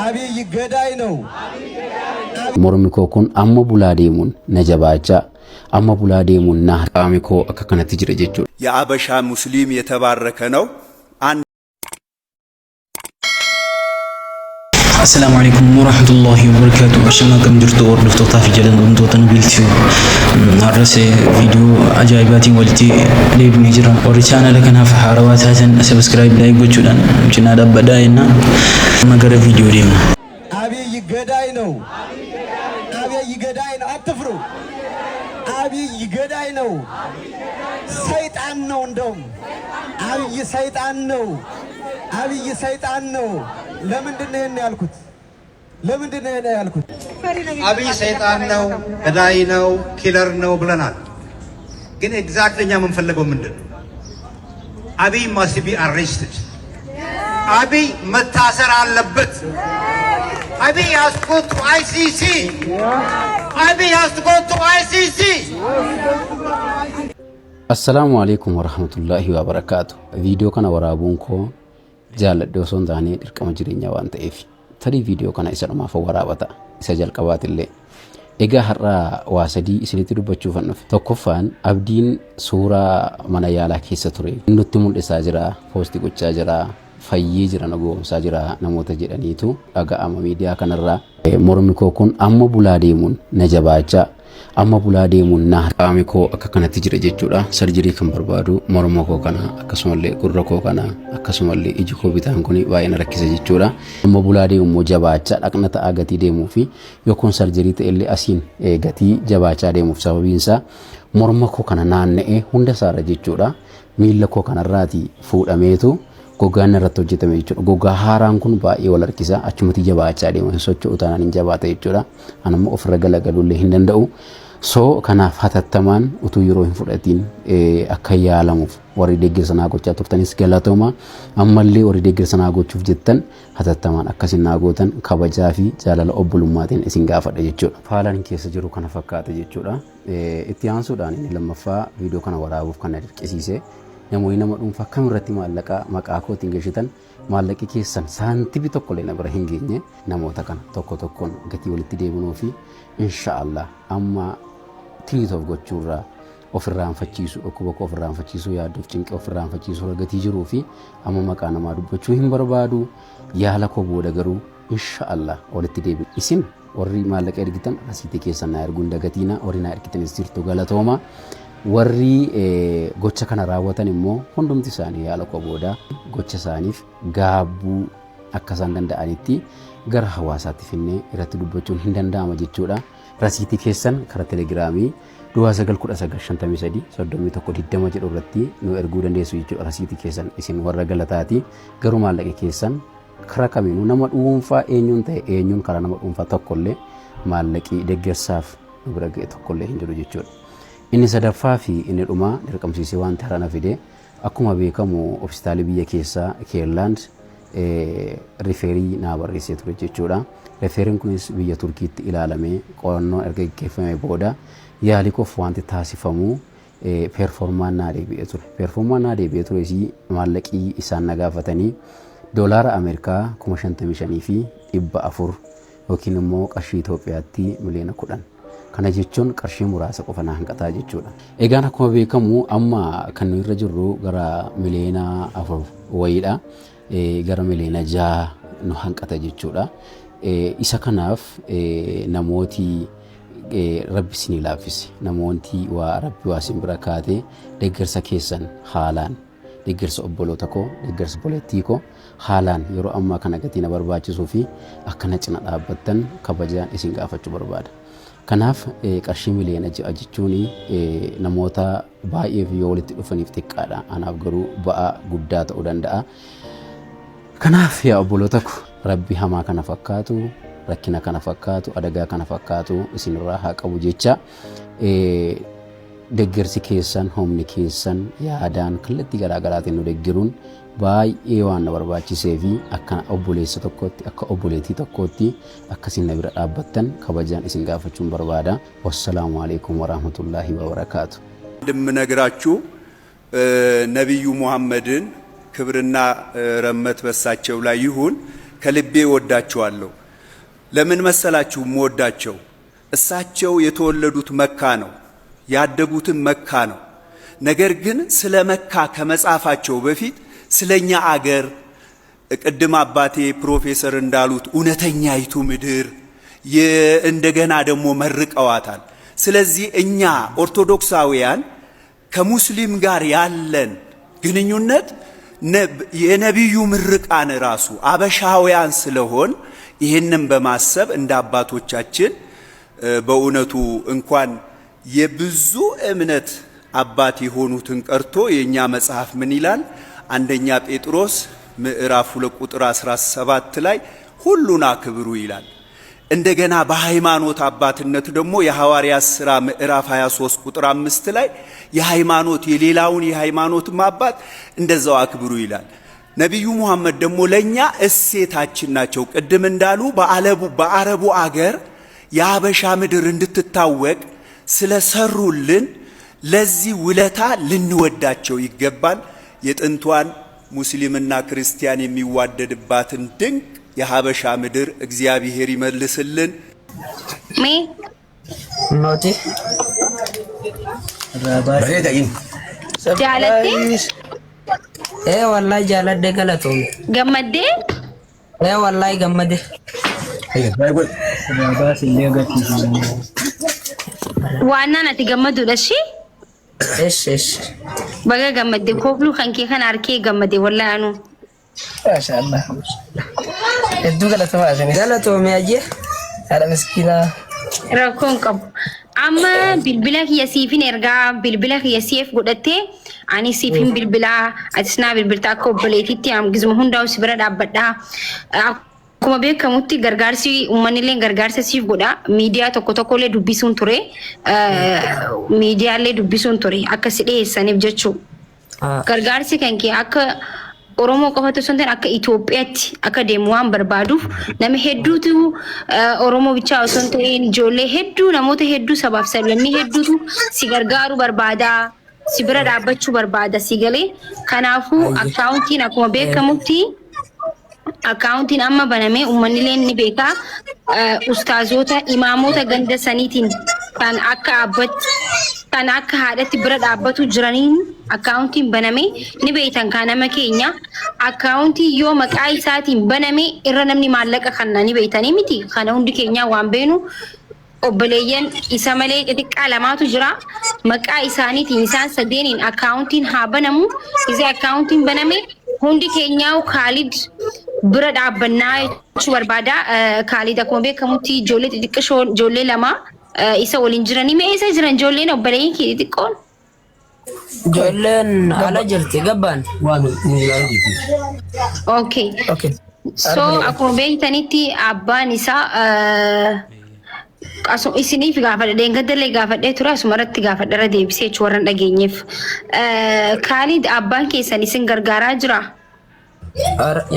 አብይ ገዳይ ነው። ሞርሚኮ ኩን አሞ ቡላዴሙን ነጀባቻ አሞ ቡላዴሙን ናቃሚኮ አከከነት ጅረ ጀቹ የአበሻ ሙስሊም የተባረከ ነው። السلام عليكم ورحمة الله وبركاته. أشنا كم جرت وردفت طافي جلن ونطوطن بيلتيو هرسي فيديو عجائباتي والتي لابن هجرة ورسالة لكنها في حاروات هاتن سبسكرايب لايك وجودان جنا دب بداينا مقر فيديو ديما أبي قداي نو أبي قداي نو أتفرو أبي قداي نو سيطان نو ندوم أبي سيطان نو أبي سيطان نو ለምንድን ነው ያልኩት? ለምንድን ነው ያልኩት? አብይ ሰይጣን ነው፣ ገዳይ ነው፣ ኪለር ነው ብለናል። ግን ኤግዛክትሊ እኛ የምንፈልገው ምንድን ነው? አብይ must be arrested። አብይ መታሰር አለበት። አብይ has to go to ICC። አብይ has to go to ICC። አሰላሙ አለይኩም ወራህመቱላሂ ወበረካቱ። ቪዲዮ ከነ ወራቡንኮ jaaladde osoo hin taane dirqama jireenyaa waan ta'eef tarii viidiyoo kana isa dhumaaf waraabata isa jalqabaatillee egaa har'a waa sadii isinitti dubbachuufan dhufe. Tokkoffaan abdiin suuraa mana yaalaa keessa ture nutti mul'isaa jira, poostii gochaa jira, fayyee jira, nagoomsaa jira namoota jedhaniitu dhaga'ama miidiyaa kanarraa. Mormikoo kun amma bulaa deemuun na jabaachaa amma bulaa deemuun na qaamikoo akka kanatti jira jechuudha. Sarjirii kan barbaadu morma koo kana akkasumallee gurra koo kana akkasumallee iji koo bitaan kun baay'ee na rakkisa jechuudha. Amma bulaa deemuun jabaachaa dhaqna ta'aa gatii deemuu fi yookaan sarjirii ta'ellee asiin gatii jabaachaa deemuuf sababiinsaa morma koo kana naanna'ee hunda isaarra jechuudha. Miila koo kanarraati fuudhameetu gogaan irratti hojjetame jechuudha. Gogaa haaraan kun baay'ee wal harkisa achumatti jabaachaa deema socho'u taanaan hin jabaata jechuudha. Anammoo ofirra galagaluullee hin danda'u. So kanaaf hatattamaan utuu yeroo hin fudhatiin akka yaalamuuf warri deeggarsa naa gochaa turtanis galatooma. Ammallee warri deeggarsa naa gochuuf jettan hatattamaan akkasin naa gootan kabajaa fi jaalala obbolummaatiin isin gaafadha jechuudha. Faalaan keessa jiru kana fakkaata jechuudha. Itti aansuudhaan inni lammaffaa viidiyoo kana waraabuuf kan na dirqisiise namoonni nama dhuunfaa kamirratti maallaqa maqaa kootiin geessitan maallaqi keessan saantibii tokko illee na bira hin geenye namoota kana tokko tokkoon gatii walitti deebinuu fi inshaallah amma tiriitoof gochuurraa ofirraanfachiisu dhukkuba koo ofirraanfachiisuu yaaduuf cinqee ofirraanfachiisuu gatii jiruu fi amma maqaa namaa dubbachuu hin barbaadu. Yaala koo booda garuu inshaallah walitti deebiin isin warri maallaqa ergitan rasiitii keessan na erguun dagatiina warri na ergitanis jirtu galatooma. Warri gocha kana raawwatan immoo hundumti isaanii yaala koo booda gocha isaaniif gaabbuu akka isaan danda'anitti gara hawaasaatti finnee irratti dubbachuun hin danda'ama jechuudha. Rasiitii keessan karaa telegiraamii 919533120 jedhu irratti nu erguu dandeessu jechuudha. Rasiitii keessan isin warra galataati. Garuu maallaqa keessan karaa kamiinuu nama dhuunfaa eenyuun ta'e eenyuun karaa nama dhuunfaa tokkollee maallaqii deeggarsaaf nu bira ga'e tokkollee hin jiru jechuudha. Inni sadaffaa fi inni dhumaa dirqamsiisee waan taarana fide akkuma beekamu hospitaalii biyya keessaa Keerlaand riferii naa barreessee ture jechuudha. Riferiin kunis biyya Turkiitti ilaalamee qorannoo erga gaggeeffamee booda yaalii koof wanti taasifamu performaan naa deebi'ee ture. Performaan naa deebi'ee ture maallaqii isaan na gaafatanii doolaara Ameerikaa 55,000 fi 400 yookiin immoo qarshii Itoophiyaatti miliyoona 10. Kana jechuun qarshii muraasa qofa na hanqataa jechuudha. Egaan akkuma beekamu amma kan nu irra jirru gara miliyoona 4 wayiidha. Gara miliyoona 6 nu hanqata jechuudha. Isa kanaaf namooti rabbi isinii laaffise namooti waa rabbi waa isin bira kaate deeggarsa keessan haalaan deeggarsa obboloota koo deeggarsa obboleettii koo haalaan yeroo ammaa kana gatii na barbaachisuu fi akkana cina dhaabbattan kabajaan isin gaafachuu barbaada. Kanaaf qarshii miliyoona 6 jechuun namoota baay'eef yoo walitti dhufaniif xiqqaadha. Anaaf garuu ba'aa guddaa ta'uu danda'a. Kanaaf yaa obboloota koo rabbi hamaa kana fakkaatu rakkina kana fakkaatu adagaa kana fakkaatu isinirraa haa qabu jecha deeggarsi keessan humni keessan yaadaan kallattii garaagaraatiin nu deeggaruun baay'ee waan na barbaachisee fi akka obboleessa tokkootti akka obboleettii tokkootti akkasiin na bira dhaabbattan kabajaan isin gaafachuun barbaada. Wassalaamu alaykum warahmatullahi wabarakaatu. እንደምነግራችሁ ነብዩ ሙሐመድን ክብርና ረመት በሳቸው ላይ ይሁን ከልቤ ወዳቸዋለሁ። ለምን መሰላችሁ ወዳቸው? እሳቸው የተወለዱት መካ ነው፣ ያደጉትም መካ ነው። ነገር ግን ስለ መካ ከመጻፋቸው በፊት ስለኛ አገር ቅድም አባቴ ፕሮፌሰር እንዳሉት እውነተኛይቱ ምድር እንደገና ደግሞ መርቀዋታል። ስለዚህ እኛ ኦርቶዶክሳውያን ከሙስሊም ጋር ያለን ግንኙነት የነቢዩ ምርቃን ራሱ አበሻውያን ስለሆን ይህንን በማሰብ እንደ አባቶቻችን በእውነቱ እንኳን የብዙ እምነት አባት የሆኑትን ቀርቶ የኛ መጽሐፍ ምን ይላል? አንደኛ ጴጥሮስ ምዕራፍ 2 ቁጥር 17 ላይ ሁሉን አክብሩ ይላል። እንደገና በሃይማኖት አባትነት ደግሞ የሐዋርያት ሥራ ምዕራፍ 23 ቁጥር 5 ላይ የሃይማኖት የሌላውን የሃይማኖት አባት እንደዛው አክብሩ ይላል። ነቢዩ ሙሐመድ ደግሞ ለኛ እሴታችን ናቸው። ቅድም እንዳሉ በአረቡ አገር የአበሻ ምድር እንድትታወቅ ስለሰሩልን ለዚህ ውለታ ልንወዳቸው ይገባል። የጥንቷን ሙስሊምና ክርስቲያን የሚዋደድባትን ድንቅ የሀበሻ ምድር እግዚአብሔር ይመልስልን። ኖቲ ጃለቴ ወላሂ ጃለደ ገለቶም ገመዴ ወላሂ ገመዴ ዋና ናቲ ገመዱ ለሺ እሺ በጋ ገመዴ ኮብሉ ከንኬ ከን አርኬ ገመዴ ወላሂ አኑ ማሻአላህ እዱ ገለቶም ያጄ አረ ምስኪና ረኮን ቀቡ አማ ቢልቢላ የሲፊን ኤርጋ ቢልቢላ የሲፍ ጎደቴ አኒ ሲፊን ቢልቢላ አትስና ቢልቢልታ ኮብሌቲቲ አም ግዝም ሁንዳው ሲብራ ዳበዳ kuma beekamutti gargaarsi uummanillee gargaarsa siif godha miidiyaa tokko tokkollee dubbisuun ture miidiyaallee dubbisuun ture akka si dhiyeessaniif jechuu gargaarsi kan kee akka Oromoo qofatu sun akka Itoophiyaatti akka deemu waan barbaaduuf nama hedduutu Oromoo bichaa osoo hin ta'in ijoollee hedduu namoota hedduu sabaaf sablammii hedduutu si gargaaru barbaada si bira dhaabbachuu barbaada si galee kanaafuu akkaawuntiin akkuma beekamutti akkaawuntiin amma banamee uummanni ni beeka ustaazota imaamota ganda saniitiin kan akka abbatti kan akka haadhatti bira dhaabbatu jiraniin akkaawuntiin banamee ni beektan kan nama keenya akkaawuntii yoo maqaa isaatiin banamee irra namni maallaqa kanna ni beektanii miti kana hundi keenya waan beenu obboleeyyan isa malee xixiqqaa lamaatu jira maqaa isaaniitiin isaan sadeeniin akkaawuntiin haa banamu isee akkaawuntiin banamee hundi keenyaa Khalid bira dhaabbannaa jechuu barbaada. Khalid akkuma beekamutti ijoollee xixiqqoo ijoollee lama isa waliin jiranii mee isa jiran ijoolleen obboleeyyin kee xixiqqoon? Ijoolleen ala jirti gabbaan. Okay. So akkuma beektanitti abbaan isaa isiniif gaafadha deengaddalee gaafadhee ture asumarratti gaafadhara deebisee jechuun warran dhageenyeef Khalid abbaan keessan isin gargaaraa jira?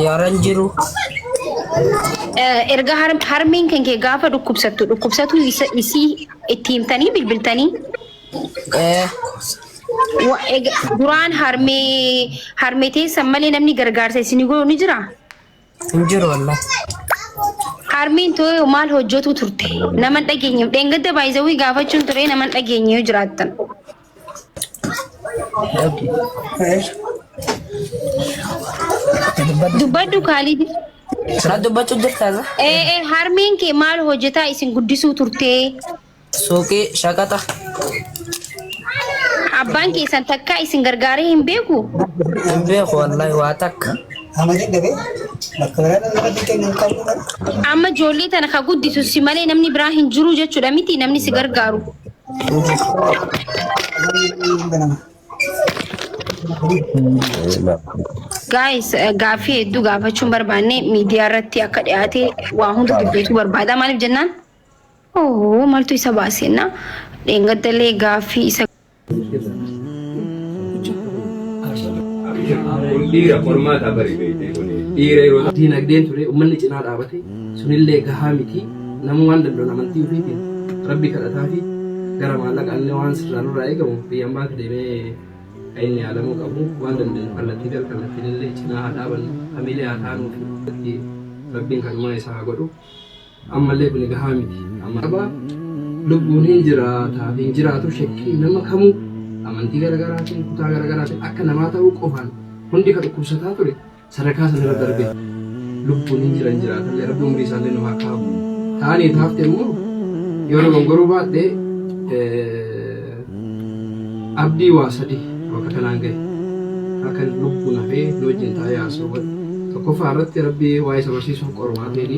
Yaaran jiru. Erga harmeen kan kee gaafa dhukkubsatu isii itti himtanii bilbiltanii? Duraan harmee teessan malee namni gargaarsa isinii godhu ni jira? Hin jiru wallah. Harmeen too maal hojjetu turte naman dhageenyeef deengadda baay'isawii gaafachuun ture naman dhageenyee jiraattan. Dubbaddu Khalid. Sana dubbachuu jirtaasa? Harmeen kee maal hojjetaa isin guddisuu turte? Suuqii shaqaxa. Abbaan keessan takka isin gargaaree hin beeku? Hin beeku wallahi waa takka. Amma ijoollee tana ka guddisu si malee namni biraa hin jiru jechuudha miti namni si gargaaru. Guys gaaffii hedduu gaafachuun barbaanne miidiyaa irratti akka dhiyaate waa hunda dubbachuu barbaada maaliif jennaan? Maaltu isa baaseenna dheengaddalee gaaffii isa dhiira qormaata bari dhiira yeroo diinagdeen ture uummanni cinaa dhaabate sunillee gahaa miti nama waan danda'u amantii ofiitiin rabbi kadhataa fi gara maallaqaan waan sirraan irraa eegamu biyyaan baate deemee inni yaalamuu qabu waan danda'u kallattii gal kallattiin illee cinaa haa dhaabannu hamilee haa taanuu fi rabbiin kan uumaa isaa godhu ammallee kun gahaa miti amma lubbuun hin jiraataa fi hin jiraatu shakkii nama kamuu amantii garaagaraatiin kutaa garaagaraatiin akka namaa ta'uu qofaan hundi kan dhukkubsataa ture sadarkaa sanarra darbe lubbuun hin jiraatan rabbi umrii isaallee namaa kaabu ta'anii taafte immoo yoo gongoruu baadhee abdii waa sadii bakka kanaan gahe akka lubbuun hafee nu wajjin taa'ee haasawaa tokkoffaa irratti rabbi waa isa barsiisuun qormaateeni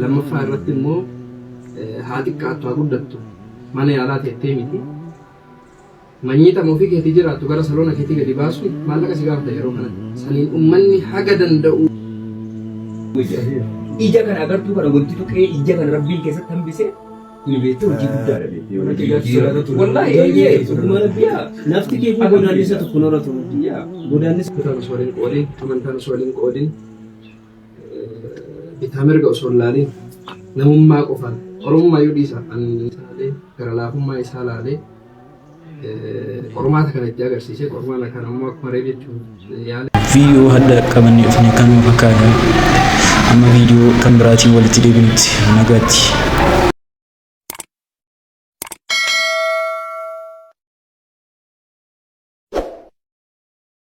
lammaffaa irratti immoo haa xiqqaattu haa guddattu mana yaalaa teettee miti manyiita ofii keetii jiraattu gara saloona keetii gadi baasuun maallaqa si gaafata yeroo kana saniin ummanni haga danda'u. Ija kan agartuu kana wanti tuqee ija kan rabbiin keessatti hambisee kun beekte hojii guddaadha beekte. Wallaahi eeyyee dhuguma rabbiyaa nafti kee fi godaannisa tokko noratu biyyaa godaannisa kutaan osoo waliin qoodin amantaan osoo waliin qoodin bitaa mirga osoo hin laalin namummaa qofaan oromummaa yoo dhiisa isaalee gara laafummaa isaa laalee qormaata kana itti agarsiisee qormaata kana immoo akkuma reef jechuun yaala. Viidiyoo hadda qabannee dhufne kanuma fakkaata. Amma viidiyoo kan biraatiin walitti deebinutti nagaatti.